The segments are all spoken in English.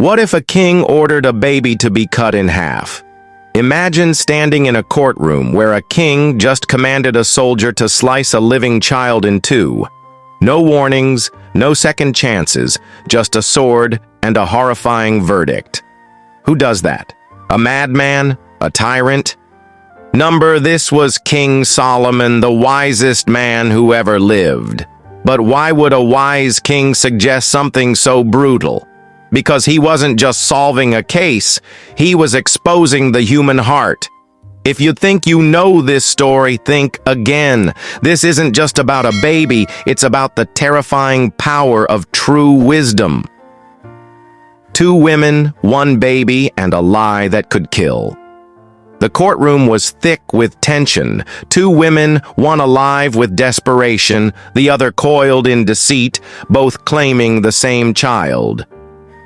What if a king ordered a baby to be cut in half? Imagine standing in a courtroom where a king just commanded a soldier to slice a living child in two. No warnings, no second chances, just a sword and a horrifying verdict. Who does that? A madman? A tyrant? This was King Solomon, the wisest man who ever lived. But why would a wise king suggest something so brutal? Because he wasn't just solving a case, he was exposing the human heart. If you think you know this story, think again. This isn't just about a baby, it's about the terrifying power of true wisdom. 2 women, 1 baby, and a lie that could kill. The courtroom was thick with tension. 2 women, one alive with desperation, the other coiled in deceit, both claiming the same child.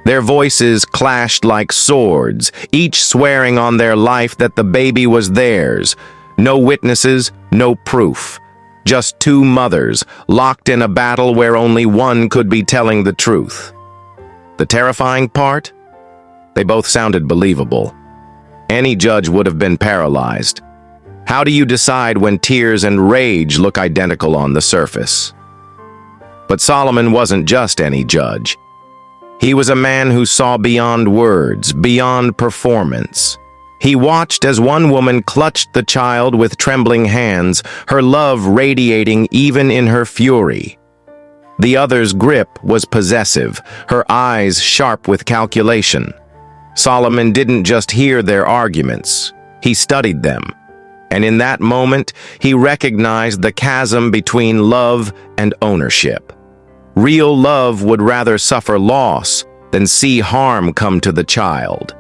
Their voices clashed like swords, each swearing on their life that the baby was theirs. No witnesses, no proof. Just 2 mothers, locked in a battle where only one could be telling the truth. The terrifying part? They both sounded believable. Any judge would have been paralyzed. How do you decide when tears and rage look identical on the surface? But Solomon wasn't just any judge. He was a man who saw beyond words, beyond performance. He watched as one woman clutched the child with trembling hands, her love radiating even in her fury. The other's grip was possessive, her eyes sharp with calculation. Solomon didn't just hear their arguments, he studied them. And in that moment, he recognized the chasm between love and ownership. Real love would rather suffer loss than see harm come to the child.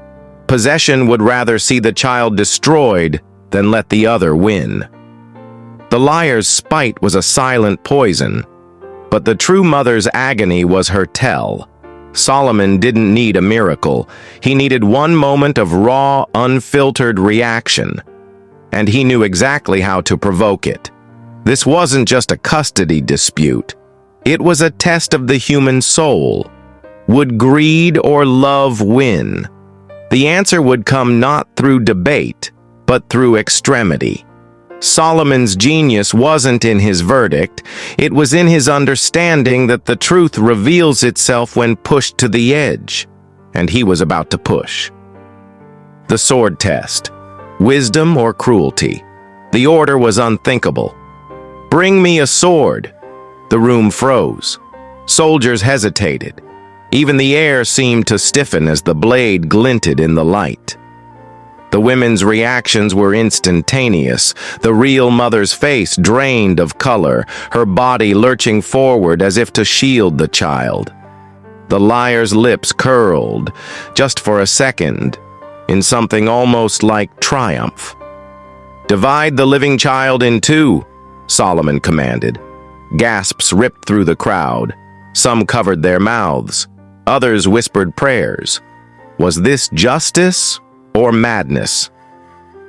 Possession would rather see the child destroyed than let the other win. The liar's spite was a silent poison, but the true mother's agony was her tell. Solomon didn't need a miracle. He needed one moment of raw, unfiltered reaction, and he knew exactly how to provoke it. This wasn't just a custody dispute. It was a test of the human soul. Would greed or love win? The answer would come not through debate, but through extremity. Solomon's genius wasn't in his verdict, it was in his understanding that the truth reveals itself when pushed to the edge, and he was about to push. The sword test. Wisdom or cruelty? The order was unthinkable. Bring me a sword. The room froze. Soldiers hesitated. Even the air seemed to stiffen as the blade glinted in the light. The women's reactions were instantaneous. The real mother's face drained of color, her body lurching forward as if to shield the child. The liar's lips curled, just for a second, in something almost like triumph. "Divide the living child in 2, Solomon commanded. Gasps ripped through the crowd. Some covered their mouths. Others whispered prayers. Was this justice or madness?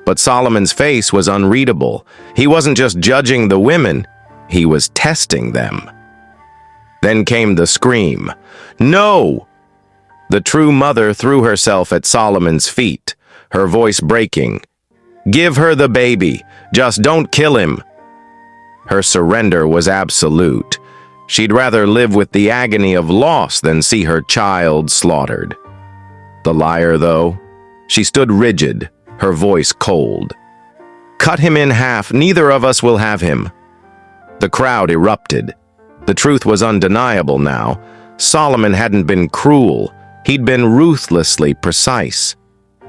But Solomon's face was unreadable. He wasn't just judging the women, he was testing them. Then came the scream. "No!" The true mother threw herself at Solomon's feet, her voice breaking. "Give her the baby. Just don't kill him." Her surrender was absolute. She'd rather live with the agony of loss than see her child slaughtered. The liar, though, she stood rigid, her voice cold. "Cut him in half. Neither of us will have him." The crowd erupted. The truth was undeniable now. Solomon hadn't been cruel. He'd been ruthlessly precise.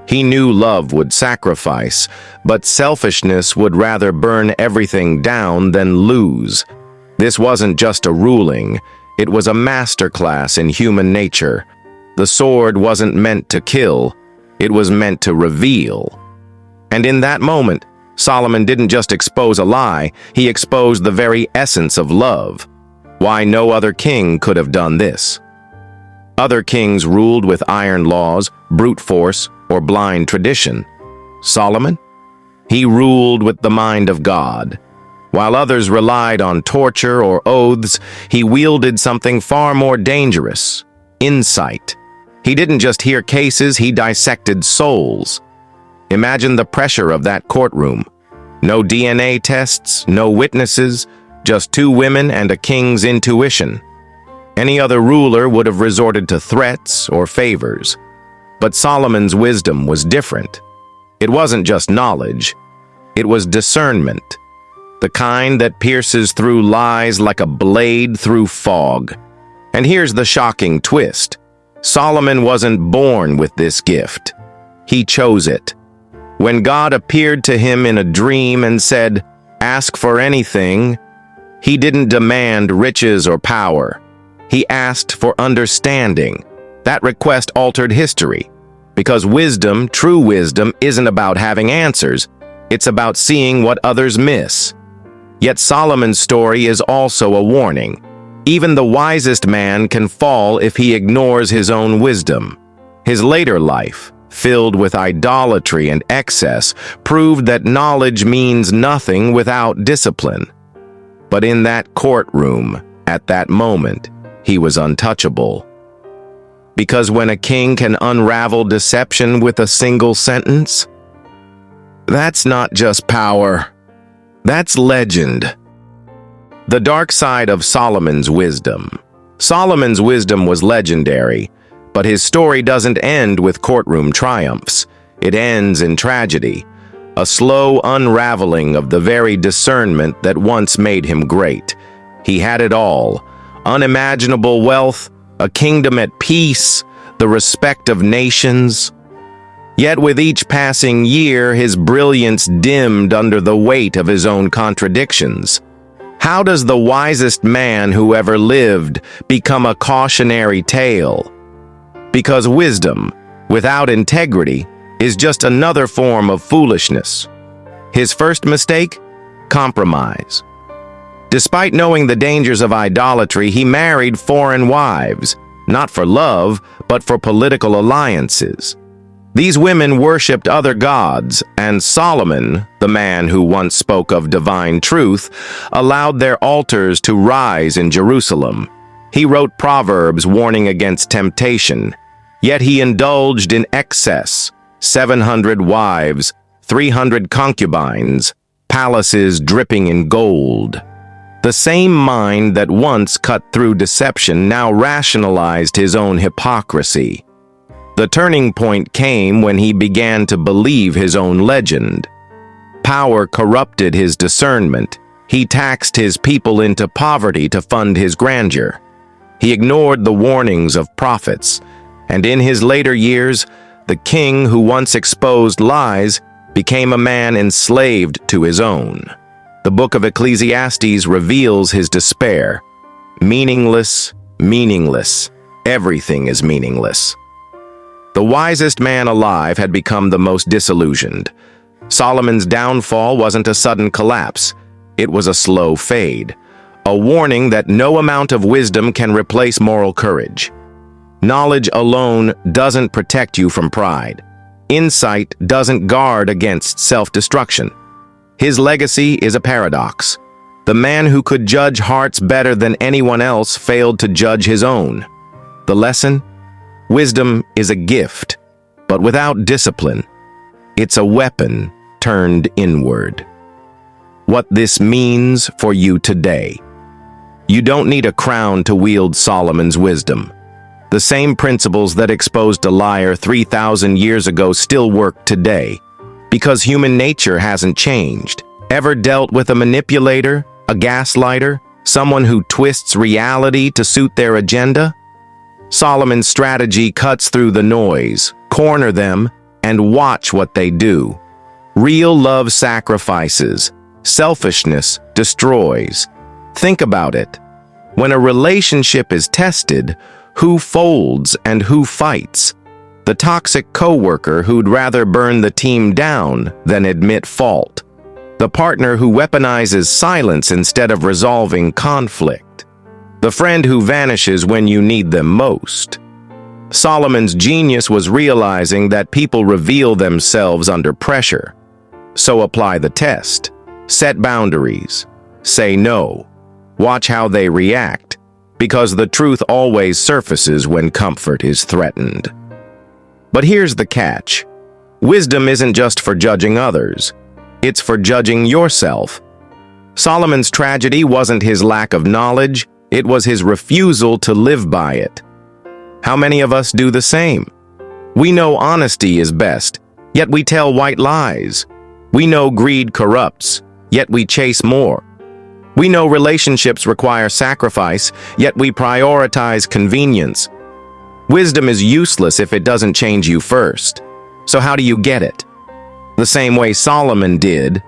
He knew love would sacrifice, but selfishness would rather burn everything down than lose. This wasn't just a ruling, it was a masterclass in human nature. The sword wasn't meant to kill, it was meant to reveal. And in that moment, Solomon didn't just expose a lie, he exposed the very essence of love. Why no other king could have done this. Other kings ruled with iron laws, brute force, or blind tradition. Solomon? He ruled with the mind of God. While others relied on torture or oaths, he wielded something far more dangerous: insight. He didn't just hear cases, he dissected souls. Imagine the pressure of that courtroom. No DNA tests, no witnesses, just two women and a king's intuition. Any other ruler would have resorted to threats or favors. But Solomon's wisdom was different. It wasn't just knowledge, it was discernment. The kind that pierces through lies like a blade through fog. And here's the shocking twist. Solomon wasn't born with this gift. He chose it. When God appeared to him in a dream and said, "Ask for anything," he didn't demand riches or power. He asked for understanding. That request altered history. Because wisdom, true wisdom, isn't about having answers. It's about seeing what others miss. Yet Solomon's story is also a warning. Even the wisest man can fall if he ignores his own wisdom. His later life, filled with idolatry and excess, proved that knowledge means nothing without discipline. But in that courtroom, at that moment, he was untouchable. Because when a king can unravel deception with a single sentence, that's not just power, that's legend. The dark side of Solomon's wisdom. Solomon's wisdom was legendary, but his story doesn't end with courtroom triumphs. It ends in tragedy, a slow unraveling of the very discernment that once made him great. He had it all: unimaginable wealth, a kingdom at peace, the respect of nations. Yet with each passing year, his brilliance dimmed under the weight of his own contradictions. How does the wisest man who ever lived become a cautionary tale? Because wisdom, without integrity, is just another form of foolishness. His first mistake? Compromise. Despite knowing the dangers of idolatry, he married foreign wives, not for love, but for political alliances. These women worshipped other gods, and Solomon, the man who once spoke of divine truth, allowed their altars to rise in Jerusalem. He wrote proverbs warning against temptation, yet he indulged in excess: 700 wives, 300 concubines, palaces dripping in gold. The same mind that once cut through deception now rationalized his own hypocrisy. The turning point came when he began to believe his own legend. Power corrupted his discernment. He taxed his people into poverty to fund his grandeur. He ignored the warnings of prophets, and in his later years, the king who once exposed lies became a man enslaved to his own. The book of Ecclesiastes reveals his despair. Meaningless, meaningless. Everything is meaningless. The wisest man alive had become the most disillusioned. Solomon's downfall wasn't a sudden collapse. It was a slow fade, a warning that no amount of wisdom can replace moral courage. Knowledge alone doesn't protect you from pride. Insight doesn't guard against self-destruction. His legacy is a paradox. The man who could judge hearts better than anyone else failed to judge his own. The lesson? Wisdom is a gift, but without discipline, it's a weapon turned inward. What this means for you today. You don't need a crown to wield Solomon's wisdom. The same principles that exposed a liar 3,000 years ago still work today, because human nature hasn't changed. Ever dealt with a manipulator, a gaslighter, someone who twists reality to suit their agenda? Solomon's strategy cuts through the noise, corner them, and watch what they do. Real love sacrifices. Selfishness destroys. Think about it. When a relationship is tested, who folds and who fights? The toxic coworker who'd rather burn the team down than admit fault. The partner who weaponizes silence instead of resolving conflict. The friend who vanishes when you need them most. Solomon's genius was realizing that people reveal themselves under pressure. So apply the test. Set boundaries. Say no. Watch how they react, because the truth always surfaces when comfort is threatened. But here's the catch. Wisdom isn't just for judging others. It's for judging yourself. Solomon's tragedy wasn't his lack of knowledge, it was his refusal to live by it. How many of us do the same? We know honesty is best, yet we tell white lies. We know greed corrupts, yet we chase more. We know relationships require sacrifice, yet we prioritize convenience. Wisdom is useless if it doesn't change you first. So how do you get it? The same way Solomon did.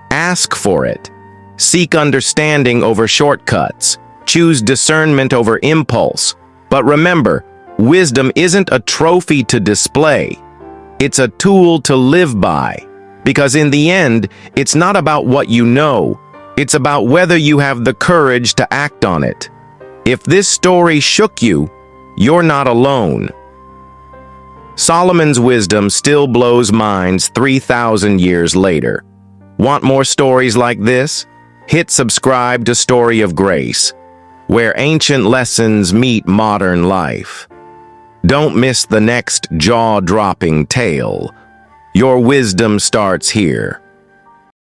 Ask for it. Seek understanding over shortcuts. Choose discernment over impulse. But remember, wisdom isn't a trophy to display. It's a tool to live by. Because in the end, it's not about what you know. It's about whether you have the courage to act on it. If this story shook you, you're not alone. Solomon's wisdom still blows minds 3,000 years later. Want more stories like this? Hit subscribe to Story of Grace, where ancient lessons meet modern life. Don't miss the next jaw-dropping tale. Your wisdom starts here.